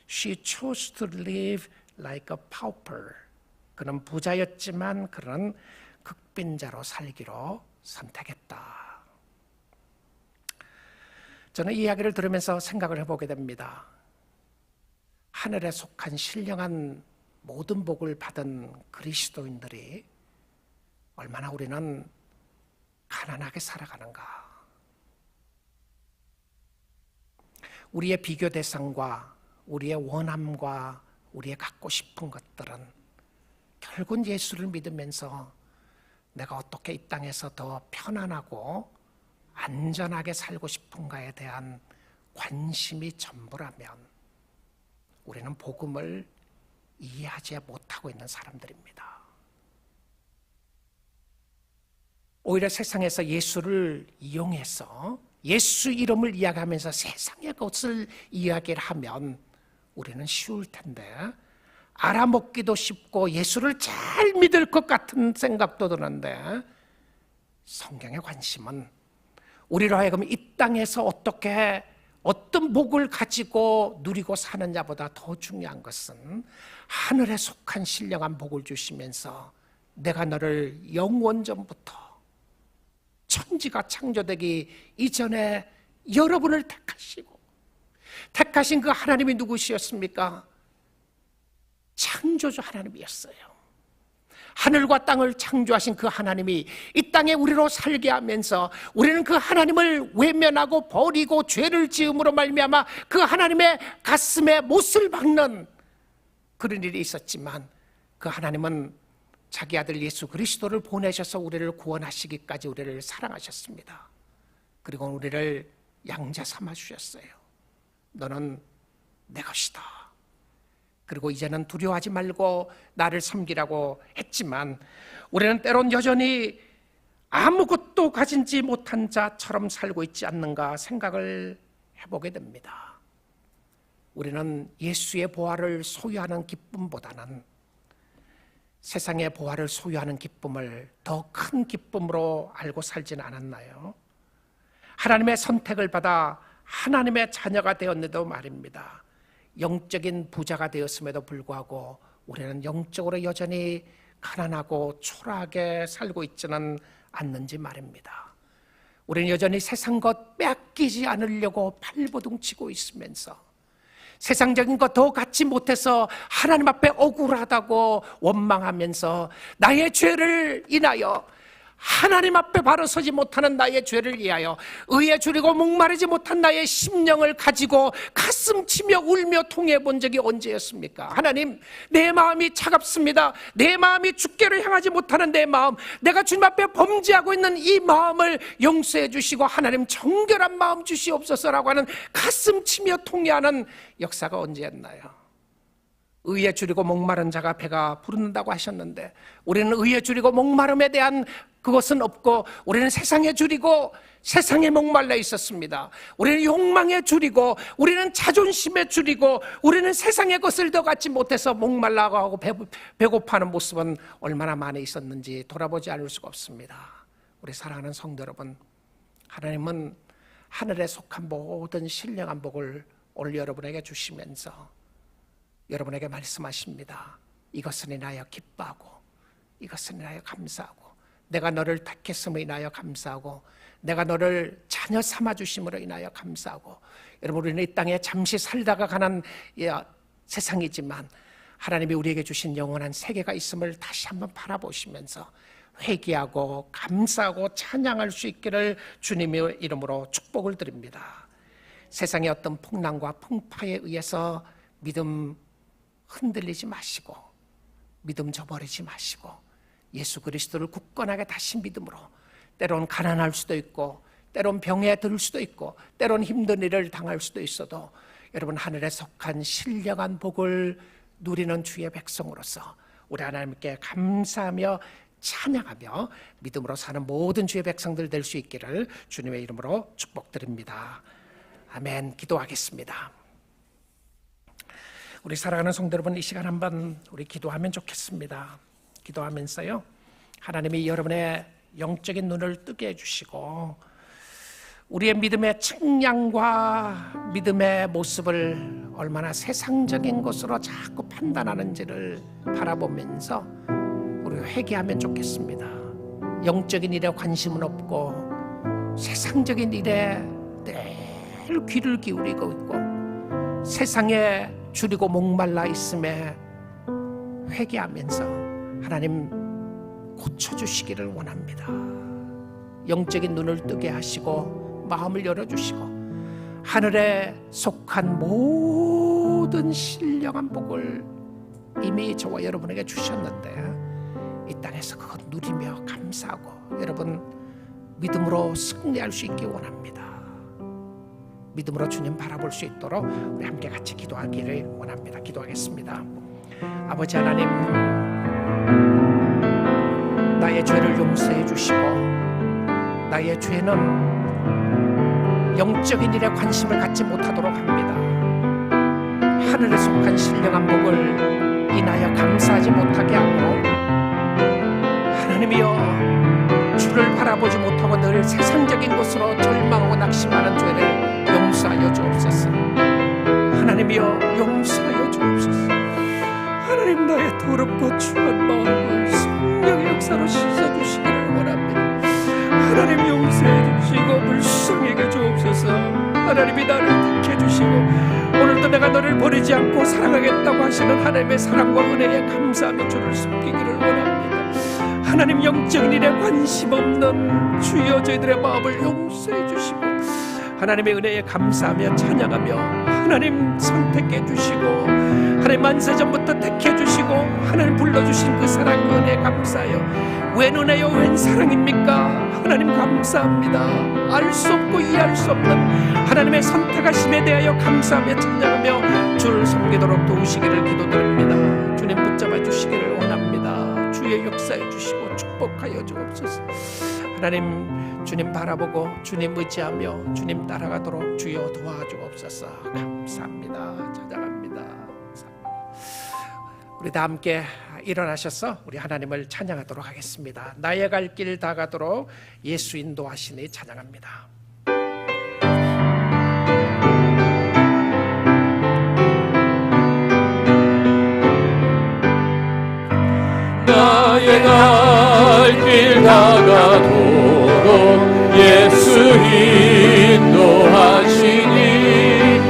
she chose to live like a pauper. 그는 부자였지만 그는 극빈자로 살기로 선택했다. 저는 이 이야기를 들으면서 생각을 해보게 됩니다. 하늘에 속한 신령한 모든 복을 받은 그리스도인들이 얼마나 우리는 가난하게 살아가는가. 우리의 비교 대상과 우리의 원함과 우리의 갖고 싶은 것들은 결국은 예수를 믿으면서 내가 어떻게 이 땅에서 더 편안하고 안전하게 살고 싶은가에 대한 관심이 전부라면 우리는 복음을 이해하지 못하고 있는 사람들입니다. 오히려 세상에서 예수를 이용해서 예수 이름을 이야기하면서 세상의 것을 이야기를 하면 우리는 쉬울 텐데 알아먹기도 쉽고 예수를 잘 믿을 것 같은 생각도 드는데 성경의 관심은 우리로 하여금 이 땅에서 어떻게 어떤 복을 가지고 누리고 사느냐보다 더 중요한 것은 하늘에 속한 신령한 복을 주시면서 내가 너를 영원전부터 천지가 창조되기 이전에 여러분을 택하시고 택하신 그 하나님이 누구시었습니까? 창조주 하나님이었어요. 하늘과 땅을 창조하신 그 하나님이 이 땅에 우리로 살게 하면서 우리는 그 하나님을 외면하고 버리고 죄를 지음으로 말미암아 그 하나님의 가슴에 못을 박는 그런 일이 있었지만 그 하나님은 자기 아들 예수 그리스도를 보내셔서 우리를 구원하시기까지 우리를 사랑하셨습니다. 그리고 우리를 양자 삼아 주셨어요. 너는 내 것이다. 그리고 이제는 두려워하지 말고 나를 섬기라고 했지만 우리는 때론 여전히 아무것도 가진지 못한 자처럼 살고 있지 않는가 생각을 해보게 됩니다. 우리는 예수의 보화를 소유하는 기쁨보다는 세상의 보화를 소유하는 기쁨을 더 큰 기쁨으로 알고 살지는 않았나요? 하나님의 선택을 받아 하나님의 자녀가 되었는데도 말입니다. 영적인 부자가 되었음에도 불구하고 우리는 영적으로 여전히 가난하고 초라하게 살고 있지는 않는지 말입니다. 우리는 여전히 세상 것 빼앗기지 않으려고 발버둥치고 있으면서 세상적인 것 더 갖지 못해서 하나님 앞에 억울하다고 원망하면서 나의 죄를 인하여 하나님 앞에 바로 서지 못하는 나의 죄를 위하여 의에 줄이고 목마르지 못한 나의 심령을 가지고 가슴 치며 울며 통해 본 적이 언제였습니까? 하나님, 내 마음이 차갑습니다. 내 마음이 주께로 향하지 못하는 내 마음, 내가 주님 앞에 범죄하고 있는 이 마음을 용서해 주시고 하나님 정결한 마음 주시옵소서라고 하는 가슴 치며 통해하는 역사가 언제였나요? 의에 줄이고 목마른 자가 배가 부른다고 하셨는데 우리는 의에 줄이고 목마름에 대한 그것은 없고 우리는 세상에 줄이고 세상에 목말라 있었습니다. 우리는 욕망에 줄이고 우리는 자존심에 줄이고 우리는 세상의 것을 더 갖지 못해서 목말라고 하고 배고파하는 모습은 얼마나 많이 있었는지 돌아보지 않을 수가 없습니다. 우리 사랑하는 성도 여러분, 하나님은 하늘에 속한 모든 신령한 복을 오늘 여러분에게 주시면서 여러분에게 말씀하십니다. 이것은 인하여 기뻐하고 이것은 인하여 감사하고 내가 너를 택했음을 인하여 감사하고 내가 너를 자녀 삼아주심으로 인하여 감사하고 여러분, 우리는 이 땅에 잠시 살다가 가는 세상이지만 하나님이 우리에게 주신 영원한 세계가 있음을 다시 한번 바라보시면서 회개하고 감사하고 찬양할 수 있기를 주님의 이름으로 축복을 드립니다. 세상의 어떤 풍랑과 풍파에 의해서 믿음 흔들리지 마시고, 믿음 저버리지 마시고, 예수 그리스도를 굳건하게 다시 믿음으로, 때론 가난할 수도 있고, 때론 병에 들 수도 있고, 때론 힘든 일을 당할 수도 있어도 여러분, 하늘에 속한 신령한 복을 누리는 주의 백성으로서 우리 하나님께 감사하며 찬양하며 믿음으로 사는 모든 주의 백성들 될 수 있기를 주님의 이름으로 축복드립니다. 아멘. 기도하겠습니다. 우리 사랑하는 성도 여러분, 이 시간 한번 우리 기도하면 좋겠습니다. 기도하면서요, 하나님이 여러분의 영적인 눈을 뜨게 해주시고 우리의 믿음의 측량과 믿음의 모습을 얼마나 세상적인 것으로 자꾸 판단하는지를 바라보면서 우리 회개하면 좋겠습니다. 영적인 일에 관심은 없고 세상적인 일에 늘 귀를 기울이고 있고 세상에 줄이고 목말라 있음에 회개하면서 하나님 고쳐주시기를 원합니다. 영적인 눈을 뜨게 하시고 마음을 열어주시고 하늘에 속한 모든 신령한 복을 이미 저와 여러분에게 주셨는데 이 땅에서 그것 누리며 감사하고 여러분 믿음으로 승리할 수 있기 원합니다. 믿음으로 주님 바라볼 수 있도록 우리 함께 같이 기도하기를 원합니다. 기도하겠습니다. 아버지 하나님, 나의 죄를 용서해 주시고 나의 죄는 영적인 일에 관심을 갖지 못하도록 합니다. 하늘에 속한 신령한 복을 인하여 감사하지 못하게 하고 하나님이여 주를 바라보지 못하고 늘 세상적인 것으로 절망하고 낙심하는 죄를 용서하여 주옵소서. 하나님이여 용서하여 주옵소서. 하나님, 나의 더럽고 추한 마음을 성령의 역사로 씻어주시기를 원합니다. 하나님 용서해 주시고 불쌍하게 주옵소서. 하나님이 나를 택해 주시고 오늘도 내가 너를 버리지 않고 사랑하겠다고 하시는 하나님의 사랑과 은혜에 감사하며 주를 섬기기를 원합니다. 하나님, 영적인 일에 관심 없는 주여 저희들의 마음을 용서해 주시고 하나님의 은혜에 감사하며 찬양하며 하나님 선택해 주시고 하나님 만세전부터 택해 주시고 하나님 불러주신 그 사랑 그 은혜에 감사하여 웬 은혜요 웬 사랑입니까? 하나님 감사합니다. 알 수 없고 이해할 수 없는 하나님의 선택하심에 대하여 감사하며 찬양하며 주를 섬기도록 도우시기를 기도드립니다. 주님 붙잡아 주시기를 원합니다. 주의 역사해 주시고 축복하여 주옵소서. 하나님, 주님 바라보고 주님 의지하며 주님 따라가도록 주여 도와주옵소서. 감사합니다. 찬양합니다. 우리 다 함께 일어나셔서 우리 하나님을 찬양하도록 하겠습니다. 나의 갈 길 다 가도록 예수 인도하시니 찬양합니다. 나의 갈 길 다 가도록 예수 인도하시니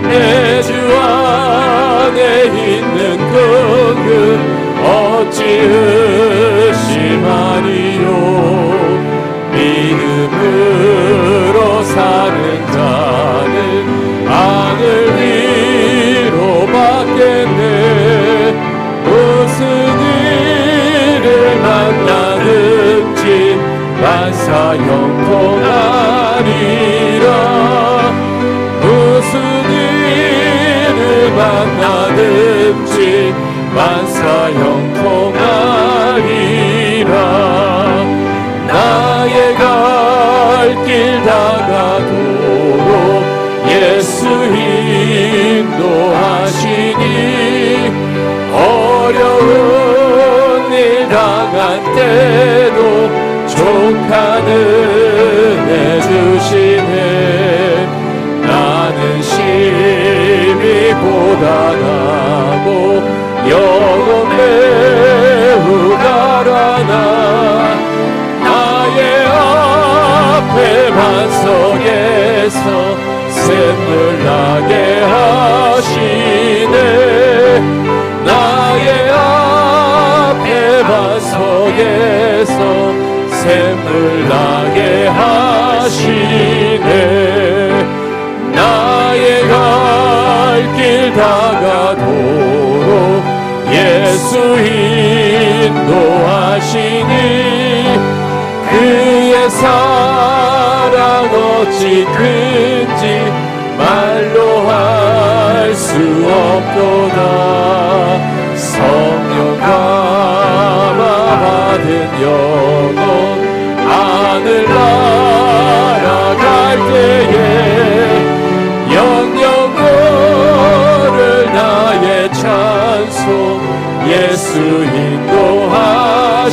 내 주 안에 있는 그는 어찌 의심하리요. 믿음으로 사는 자는 하늘 위로 받겠네. 무슨 일을 만나든지 만사 형통하리라. 무슨 일을 만나든지 만사 형통하리라. 나의 갈 길 다 가도록 예수 인도하시니 어려운 일 당한 때도 족한 은혜 주시네. 나는 심히 고단하고 영혼 매우 가라나 나의 앞에 반석에서 샘물 나게 하시네. 나의 앞에 반석에서 샘물 나게 하시네. 나의 갈 길 다가도록 예수 인도하시니 그의 사랑 어찌 큰지 말로 할 수 없도다. 성령 감화 받은 영혼 하늘 날아갈 때에 영영 걸을 나의 찬송 예수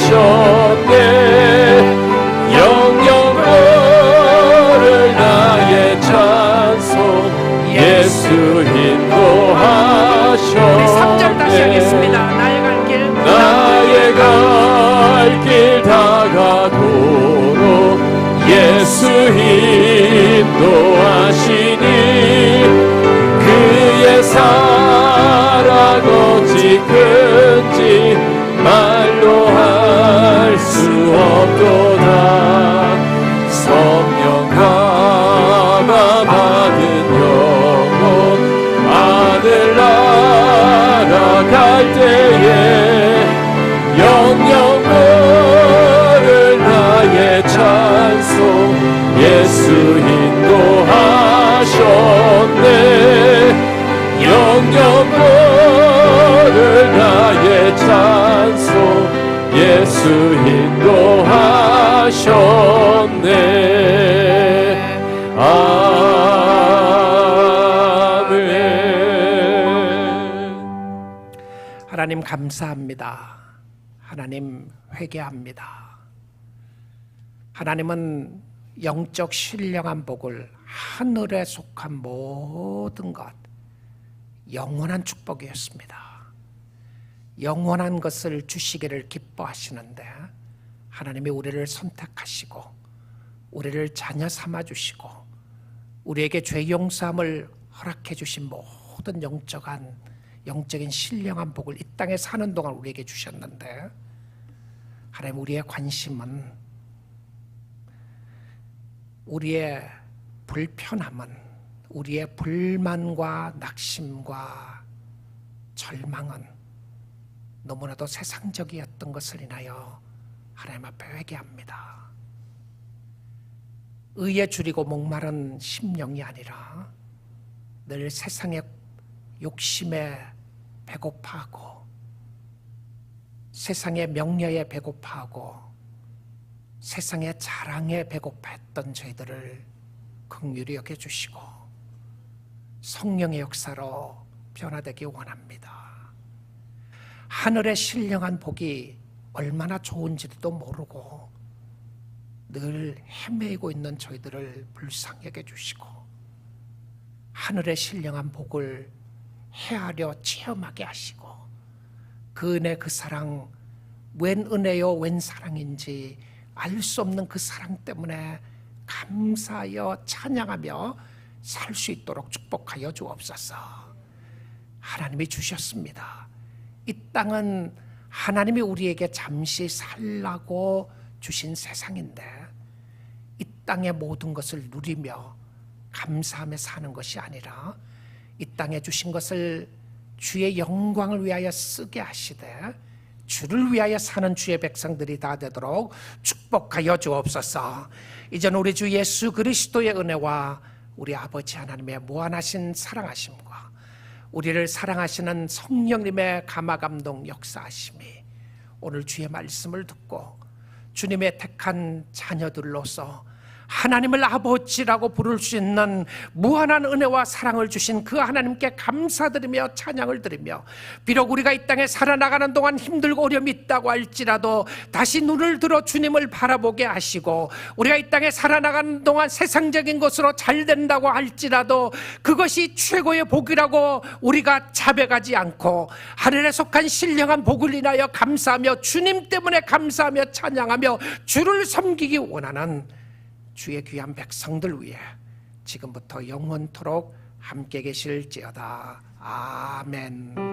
인도하셨네. 영영 걸을 나의 찬송 예수 인도하셨네. 우리 3절 다시 하겠습니다. 나의 갈 길 다가도록 예수 인도하시니 그의 사랑 어찌 큰지 말로 할 수 없도다. 성령 감화 받은 영혼 하늘 날아갈 때에 영영 걸을 나의 찬송 예수 인도하셨네. 영영 걸을 나의 찬송 예수 인도하셨네. 아멘. 하나님 감사합니다. 하나님 회개합니다. 하나님은 영적 신령한 복을 하늘에 속한 모든 것, 영원한 축복이었습니다. 영원한 것을 주시기를 기뻐하시는데 하나님이 우리를 선택하시고 우리를 자녀 삼아주시고 우리에게 죄 용서함을 허락해 주신 모든 영적인 신령한 복을 이 땅에 사는 동안 우리에게 주셨는데 하나님 우리의 관심은 우리의 불편함은 우리의 불만과 낙심과 절망은 너무나도 세상적이었던 것을 인하여 하나님 앞에 회개합니다. 의에 줄이고 목마른 심령이 아니라 늘 세상의 욕심에 배고파하고 세상의 명예에 배고파하고 세상의 자랑에 배고파했던 저희들을 긍휼히 여겨주시고 성령의 역사로 변화되기 원합니다. 하늘의 신령한 복이 얼마나 좋은지도 모르고 늘 헤매이고 있는 저희들을 불쌍히 여겨주시고 하늘의 신령한 복을 헤아려 체험하게 하시고 그 은혜 그 사랑 웬 은혜요 웬 사랑인지 알 수 없는 그 사랑 때문에 감사하여 찬양하며 살 수 있도록 축복하여 주옵소서. 하나님이 주셨습니다. 이 땅은 하나님이 우리에게 잠시 살라고 주신 세상인데 이 땅의 모든 것을 누리며 감사하며 사는 것이 아니라 이 땅에 주신 것을 주의 영광을 위하여 쓰게 하시되 주를 위하여 사는 주의 백성들이 다 되도록 축복하여 주옵소서. 이제는 우리 주 예수 그리스도의 은혜와 우리 아버지 하나님의 무한하신 사랑하심과 우리를 사랑하시는 성령님의 감화감동 역사하심이 오늘 주의 말씀을 듣고 주님의 택한 자녀들로서 하나님을 아버지라고 부를 수 있는 무한한 은혜와 사랑을 주신 그 하나님께 감사드리며 찬양을 드리며 비록 우리가 이 땅에 살아나가는 동안 힘들고 어려움이 있다고 할지라도 다시 눈을 들어 주님을 바라보게 하시고 우리가 이 땅에 살아나가는 동안 세상적인 것으로 잘 된다고 할지라도 그것이 최고의 복이라고 우리가 자백하지 않고 하늘에 속한 신령한 복을 인하여 감사하며 주님 때문에 감사하며 찬양하며 주를 섬기기 원하는 주의 귀한 백성들 위해 지금부터 영원토록 함께 계실지어다. 아멘.